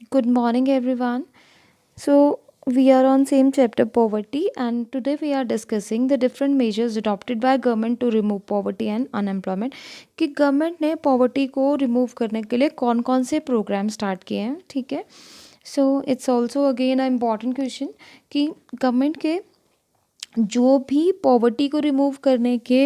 Good morning, everyone. So, we are on same chapter poverty, and today we are discussing the different measures adopted by government to remove poverty and unemployment. कि government ने poverty को remove करने के लिए कौन कौन से programme start किए हैं, ठीक है. So it's also again a important question कि गवर्नमेंट के जो भी पॉवर्टी को रिमूव करने के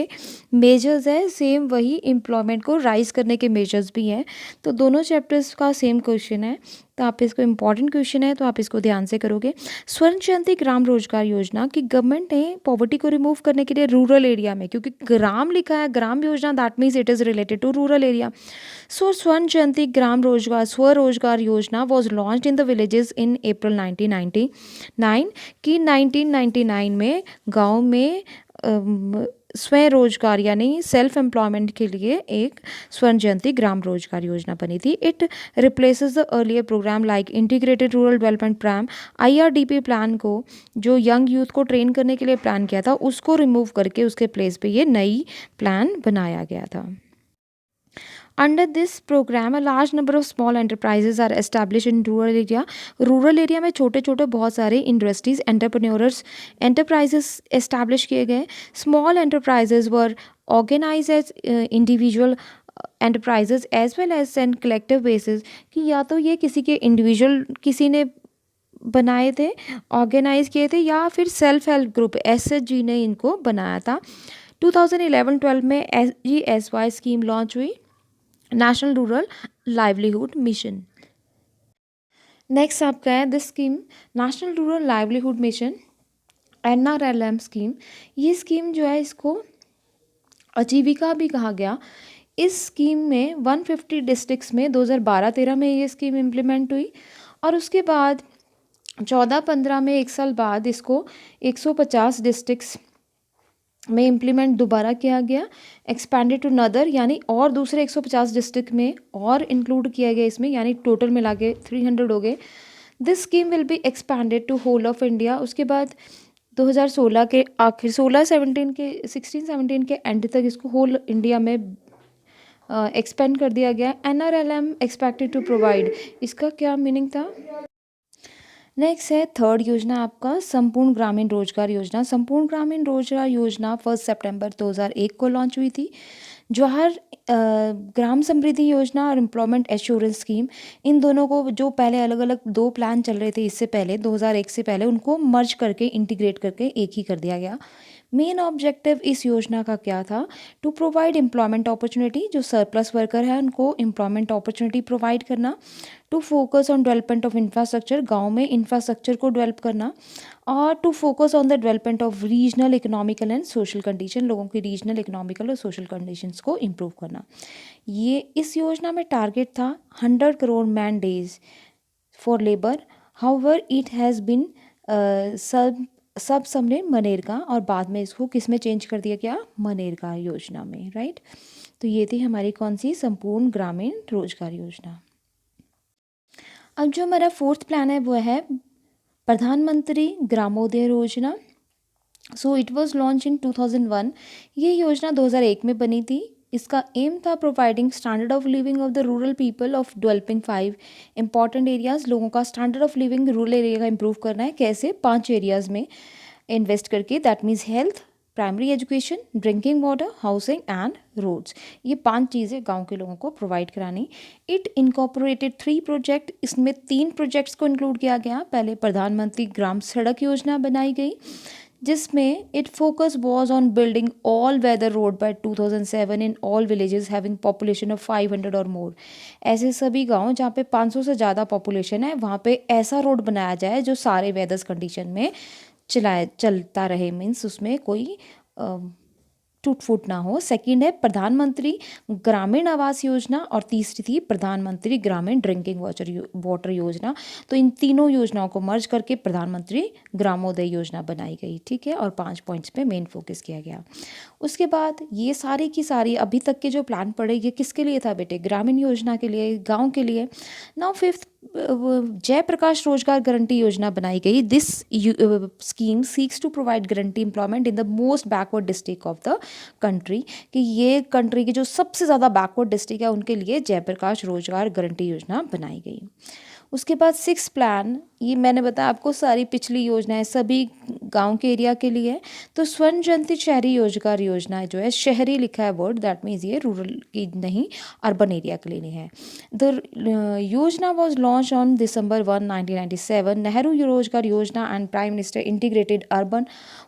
मेजर्स है सेम वही एम्प्लॉयमेंट को राइज करने के मेजर्स भी हैं. तो दोनों चैप्टर्स का सेम क्वेश्चन है, तो आप इसको इम्पॉर्टेंट क्वेश्चन है तो आप इसको ध्यान से करोगे. स्वर्ण जयंती ग्राम रोजगार योजना की गवर्नमेंट ने पॉवर्टी को रिमूव करने के लिए रूरल एरिया में, क्योंकि ग्राम लिखा है Gram Yojana, that means it is related to rural area. So Swarna Jayanti Gram Rozgar Swarozgar Yojana was launch in the villages in April 1999 की 1999 में गांव में स्वयं रोजगार यानी सेल्फ एम्प्लॉयमेंट के लिए एक स्वर्ण जयंती ग्राम रोजगार योजना बनी थी. It replaces the earlier programme like integrated rural development plan. IRDP plan को जो यंग यूथ को ट्रेन करने के लिए प्लान किया था उसको रिमूव करके उसके प्लेस पे ये नई प्लान बनाया गया था. Under this program, a large number of small enterprises are established in rural area. Rural area में छोटे छोटे बहुत सारे इंडस्ट्रीज एंटरप्रेन्योर्स एंटरप्राइजेस एस्टैब्लिश किए गए. Small enterprises were organise as individual enterprises as well as an collective basis, कि या तो ये किसी के इंडिविजुअल किसी ने बनाए थे, ऑर्गेनाइज किए थे, या फिर सेल्फ हेल्प ग्रुप एसएचजी ने इनको बनाया था. 2011-12 में SGSY स्कीम लॉन्च हुई, national rural livelihood mission. Next आपका है this scheme national rural livelihood mission NRLM scheme. ये स्कीम जो है इसको आजीविका भी कहा गया. इस स्कीम में 150 डिस्ट्रिक्ट्स में 2012-13 में ये स्कीम इम्प्लीमेंट हुई, और उसके बाद 14-15 में एक साल बाद इसको 150 डिस्ट्रिक्ट्स में इम्प्लीमेंट दोबारा किया गया. एक्सपैंडेड टू नदर यानी और दूसरे 150 डिस्ट्रिक्ट में और इंक्लूड किया गया इसमें, यानी टोटल मिला के 300 हो गए. This scheme will be expanded to whole of India. उसके बाद 2016 के आखिर 16-17 के 16-17 के एंड तक इसको होल इंडिया में एक्सपेंड कर दिया गया. NRLM एक्सपेक्टेड टू प्रोवाइड, इसका क्या मीनिंग था. नेक्स्ट है थर्ड योजना आपका संपूर्ण ग्रामीण रोजगार योजना. संपूर्ण ग्रामीण रोजगार योजना 1 सितंबर 2001 को लॉन्च हुई थी. जवाहर ग्राम समृद्धि योजना और एम्प्लॉयमेंट एश्योरेंस स्कीम, इन दोनों को जो पहले अलग अलग दो प्लान चल रहे थे इससे पहले 2001 से पहले, उनको मर्ज करके इंटीग्रेट करके एक ही कर दिया गया. मेन ऑब्जेक्टिव इस योजना का क्या था, टू प्रोवाइड एम्प्लॉयमेंट अपॉर्चुनिटी, जो सरप्लस वर्कर है उनको एम्प्लॉयमेंट अपॉर्चुनिटी प्रोवाइड करना. To focus on development of infrastructure, गाँव में इंफ्रास्ट्रक्चर को डेवलप करना. और to focus on the development of regional economical and social condition, लोगों की रीजनल इकोनॉमिकल और सोशल कंडीशंस को इम्प्रूव करना. ये इस योजना में टारगेट था 100 crore man days for labour. However it has been सब सबने मनरेगा, और बाद में इसको किस में चेंज कर दिया गया, मनरेगा योजना में, राइट. तो ये थी हमारी कौन सी संपूर्ण ग्रामीण रोजगार योजना. अब जो हमारा फोर्थ प्लान है वो है प्रधानमंत्री ग्रामोदय योजना. So it was launch in 2001. ये योजना 2001 में बनी थी. इसका एम था providing standard of living of the rural people of developing 5 important areas. लोगों का standard of living rural area का इंप्रूव करना है. कैसे, 5 एरियाज़ में इन्वेस्ट करके, that means health, primary education, drinking water, housing and roads. ये 5 चीज़ें गांव के लोगों को प्रोवाइड करानी. It incorporated 3 project. इसमें 3 प्रोजेक्ट्स को इंक्लूड किया गया. पहले प्रधानमंत्री ग्राम सड़क योजना बनाई गई, जिसमें it focus was on building all weather road by 2007 in all villages having population of 500 और मोर. ऐसे सभी गांव जहाँ पे 500 से ज़्यादा पॉपुलेशन है वहाँ पे ऐसा रोड बनाया जाए जो सारे वेदर्स कंडीशन में चलता रहे, मीन्स उसमें कोई टूट फूट ना हो. सेकंड है प्रधानमंत्री ग्रामीण आवास योजना, और तीसरी थी प्रधानमंत्री ग्रामीण ड्रिंकिंग वाटर योजना. तो इन तीनों योजनाओं को मर्ज करके प्रधानमंत्री ग्रामोदय योजना बनाई गई, ठीक है, और 5 पॉइंट्स पे मेन फोकस किया गया. उसके बाद ये सारी की सारी अभी तक के जो प्लान पड़े ये किसके लिए था बेटे, ग्रामीण योजना के लिए, गाँव के लिए. नाउ फिफ्थ जयप्रकाश रोजगार गारंटी योजना बनाई गई. This scheme seeks to provide guarantee employment in the most backward district of the country. कि ये कंट्री की जो सबसे ज़्यादा बैकवर्ड डिस्ट्रिक्ट है उनके लिए जयप्रकाश रोजगार गारंटी योजना बनाई गई. उसके बाद सिक्स प्लान, ये मैंने बताया आपको सारी पिछली योजनाएं सभी गांव के एरिया के लिए है. तो स्वर्ण जयंती शहरी रोजगार योजना जो है, शहरी लिखा है वर्ड, दैट मीन्स ये रूरल की नहीं, अर्बन एरिया के लिए है. द योजना was launch on December 1, 1997. Nehru रोजगार योजना and prime minister integrated urban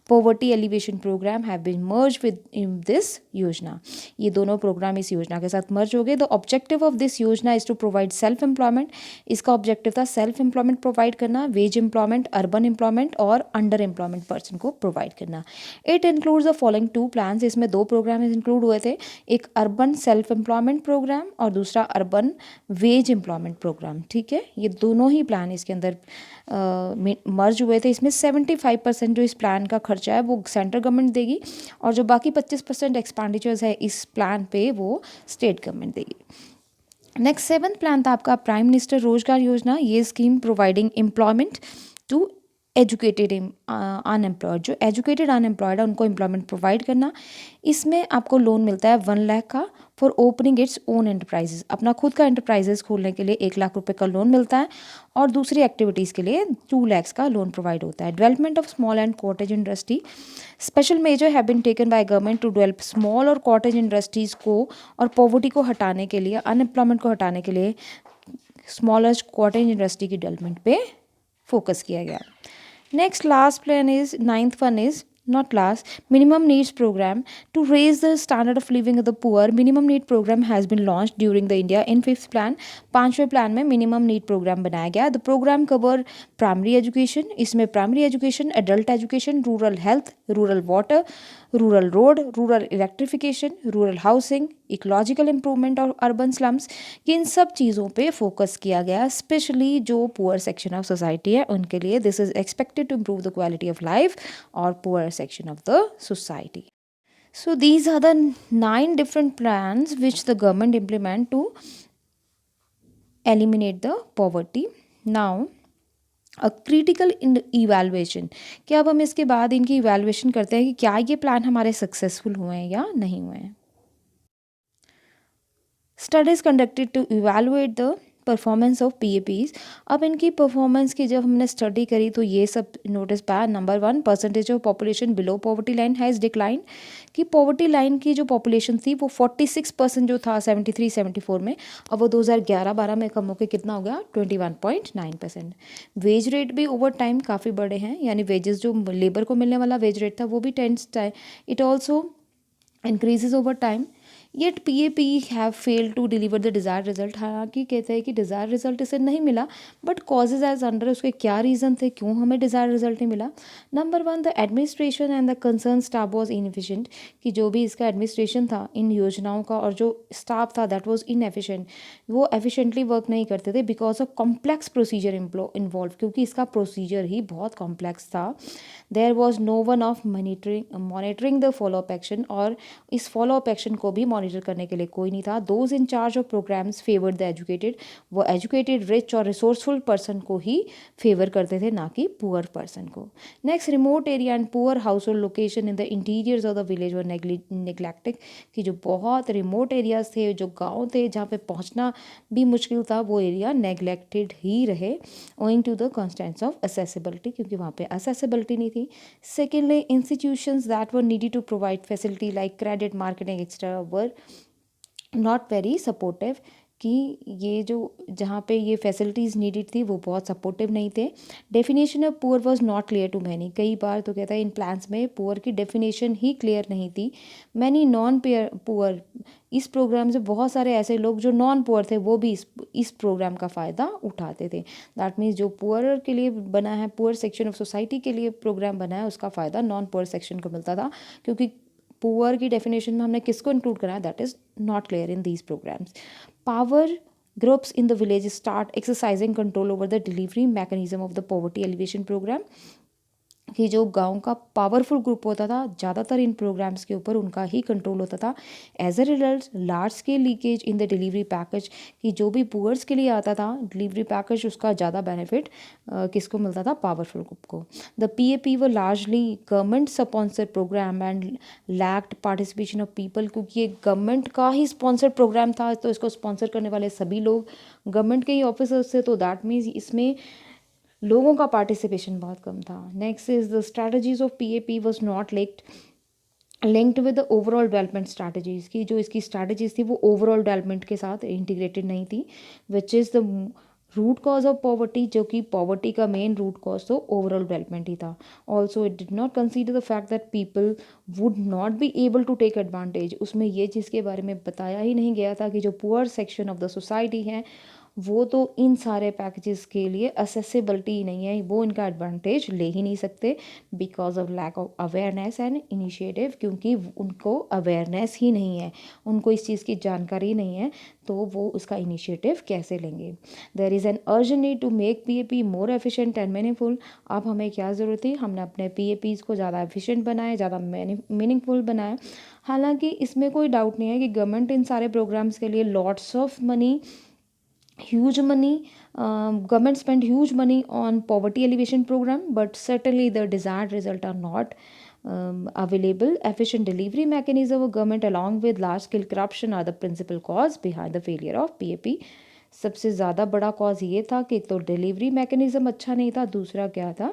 poverty alleviation programme have been merge with this योजना. ये दोनों प्रोग्राम इस योजना के साथ मर्ज हो गए. द ऑब्जेक्टिव ऑफ दिस योजना is to provide self employment. इसका ऑब्जेक्टिव था सेल्फ एम्प्लॉयमेंट प्रोवाइड करना, वेज एम्प्लॉयमेंट, अर्बन एम्प्लॉयमेंट और अंडर एम्प्लॉयमेंट पर्सन को प्रोवाइड करना. It includes the following two plans. इसमें दो प्रोग्राम इंक्लूड हुए थे, एक अर्बन सेल्फ एम्प्लॉयमेंट प्रोग्राम और दूसरा अर्बन वेज एम्प्लॉयमेंट प्रोग्राम. ठीक है, ये दोनों ही प्लान इसके अंदर मर्ज हुए थे. इसमें 75% जो इस प्लान का खर्चा है वो सेंट्रल गवर्नमेंट देगी और जो बाकी 25% एक्सपेंडिचर्स है इस प्लान पे वो स्टेट गवर्नमेंट देगी. नेक्स्ट सेवन्थ प्लान था आपका प्राइम मिनिस्टर रोजगार योजना. ये scheme providing employment to educated unemployed. जो एजुकेटेड अनएम्प्लॉयड है उनको एम्प्लॉयमेंट प्रोवाइड करना. इसमें आपको लोन मिलता है 1 लाख का for opening its own enterprises. अपना खुद का एंटरप्राइजेस खोलने के लिए 1 लाख रुपए का लोन मिलता है और दूसरी एक्टिविटीज़ के लिए 2 lakhs का लोन प्रोवाइड होता है. Development of small and cottage industry. Special measure have been taken by government to develop small और कॉटेज इंडस्ट्रीज़ को और पॉवर्टी को हटाने के लिए, अनएम्प्लॉयमेंट को हटाने के लिए स्मॉल कॉटेज इंडस्ट्री की डेवलपमेंट पे फोकस किया गया. Next, last plan is, ninth one is, not last, minimum needs program. To raise the standard of living of the poor, minimum need program has been launched during the India in fifth plan. पांचवें plan में minimum need program बनाया गया. The program cover primary education. इसमें primary education, adult education, rural health, rural water, rural road, rural electrification, rural housing, ecological improvement और urban slums. कि इन सब चीज़ों पे फोकस किया गया, स्पेशली जो पुअर सेक्शन ऑफ सोसाइटी है उनके लिए. This is expected to improve the quality of life और poor section of the society. So these are the 9 different plans which the government implement to eliminate the poverty. Now a critical in evaluation, कि अब हम इसके बाद इनकी evaluation करते हैं कि क्या ये प्लान हमारे सक्सेसफुल हुए हैं या नहीं हुए हैं. Studies conducted to evaluate the performance of PAPs. अब इनकी परफॉर्मेंस की जब हमने स्टडी करी तो ये सब नोटिस पाया. Number 1, percentage of population below poverty line has decline. कि पॉवर्टी लाइन की जो पॉपुलेशन थी वो 46% जो था 73-74 में, अब वो 2011-12 में कम होकर कितना हो गया 21.9%. वेज रेट भी ओवर टाइम काफ़ी बड़े हैं, यानी वेजेस जो लेबर को मिलने वाला वेज रेट था वो भी tens time it also increases over time. Yet PAP have failed to deliver the desire result. हालांकि कहते हैं कि डिज़ायर रिजल्ट इसे नहीं मिला, बट कॉजेज एज अंडर, उसके क्या रीज़न थे क्यों हमें डिज़ायर रिजल्ट नहीं मिला. Number 1, the administration and the concern staff was inefficient. कि जो भी इसका एडमिनिस्ट्रेशन था इन योजनाओं का और जो स्टाफ था दैट वॉज इनएफिशिएंट, वो एफिशिएंटली वर्क नहीं करते थे because of complex procedure involve, क्योंकि इसका प्रोसीजर ही बहुत कॉम्प्लेक्स था. There was no one of monitoring the follow up action, और इस फॉलोअप एक्शन को भी मॉनिटर करने के लिए कोई नहीं था. Those in charge of programmes favoured the educated. वो एजुकेटेड, रिच और रिसोर्सफुल पर्सन को ही फेवर करते थे, ना कि पुअर पर्सन को. Next, remote area and poor household location in the interiors of the village were neglected. कि जो बहुत रिमोट एरियाज थे, जो गाँव थे जहाँ पे पहुँचना भी मुश्किल था, वो एरिया नेग्लेक्टेड ही रहे owing to the constraints of accessibility, क्योंकि वहाँ पे असेसिबिलिटी नहीं थी. Secondly, institutions that were needed to provide facility like credit, marketing extra were not very supportive. कि ये जो जहाँ पे ये फैसिलिटीज़ नीडेड थी वो बहुत सपोर्टिव नहीं थे. Definition of poor was not clear to many. कई बार तो कहता है इन प्लान्स में पुअर की डेफिनेशन ही क्लियर नहीं थी. मैनी नॉन पुअर, इस प्रोग्राम से बहुत सारे ऐसे लोग जो नॉन पुअर थे वो भी इस प्रोग्राम का फ़ायदा उठाते थे. दैट मीन्स जो पुअर के लिए बना है, पुअर सेक्शन ऑफ सोसाइटी के लिए प्रोग्राम बना है, उसका फ़ायदा नॉन पुअर सेक्शन को मिलता था. क्योंकि पुअर की डेफिनेशन में हमने किसको इंक्लूड करा है, that is not clear in these programmes. Power groups in the village start exercising control over the delivery mechanism of the poverty alleviation program. कि जो गाँव का पावरफुल ग्रुप होता था, ज़्यादातर इन प्रोग्राम्स के ऊपर उनका ही कंट्रोल होता था। As a result large scale leakage in the delivery package, कि जो भी पुअर्स के लिए आता था डिलीवरी पैकेज, उसका ज़्यादा बेनिफिट किसको मिलता था, पावरफुल ग्रुप को। द PAP वो largely government sponsor programme and lacked participation of people, क्योंकि ये गवर्नमेंट का ही स्पॉन्सर प्रोग्राम था, तो इसको स्पॉन्सर करने वाले सभी लोग गवर्नमेंट के ही ऑफिसर्स थे, तो दैट मीन्स इसमें लोगों का पार्टिसिपेशन बहुत कम था। Next is the strategies of PAP was not linked with the overall development strategies, की जो इसकी स्ट्रैटेजीज थी वो ओवरऑल डेवलपमेंट के साथ इंटीग्रेटेड नहीं थी, which is the root cause of poverty, जो कि पॉवर्टी का मेन रूट कॉज तो ओवरऑल डेवलपमेंट ही था। Also it did not consider the fact that people would not be able to take advantage, उसमें ये चीज़ के बारे में बताया ही नहीं गया था कि जो poor section of the society है वो तो इन सारे पैकेजेस के लिए असेसिबिलिटी नहीं है, वो इनका एडवांटेज ले ही नहीं सकते because of lack of awareness and initiative, क्योंकि उनको अवेयरनेस ही नहीं है, उनको इस चीज़ की जानकारी नहीं है, तो वो उसका इनिशिएटिव कैसे लेंगे। There is an urgent need to make PAP more efficient and meaningful. अब हमें क्या ज़रूरत है, हमने अपने PAPs को ज़्यादा एफिशिएंट बनाए, ज़्यादा मीनिंगफुल बनाए। हालांकि इसमें कोई डाउट नहीं है कि गवर्नमेंट इन सारे प्रोग्राम्स के लिए lots of money, huge money, government spent huge money on poverty alleviation program, but certainly the desired result are not available. Efficient delivery mechanism of government along with large scale corruption are the principal cause behind the failure of PAP. सबसे ज़्यादा बड़ा cause ये था कि तो delivery mechanism अच्छा नहीं था, दूसरा क्या था,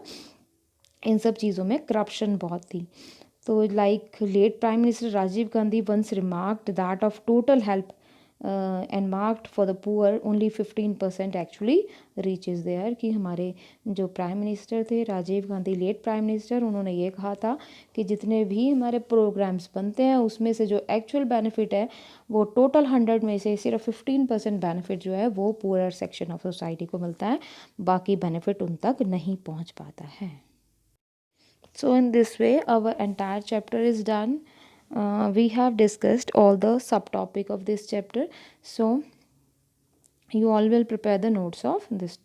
इन सब चीज़ों में करप्शन बहुत थी। तो like late prime minister Rajiv Gandhi once remarked that of total help and marked for the poor only 15% actually reaches there, कि हमारे जो प्राइम मिनिस्टर थे Rajiv Gandhi, late prime minister, उन्होंने ये कहा था कि जितने भी हमारे प्रोग्राम्स बनते हैं उसमें से जो एक्चुअल बेनिफिट है वो टोटल 100 में से सिर्फ 15% बेनिफिट जो है वो पुअर सेक्शन ऑफ सोसाइटी को मिलता है, बाकी बेनिफिट उन तक नहीं पहुंच पाता है। So in this way our entire chapter is done. We have discussed all the subtopic of this chapter. So you all will prepare the notes of this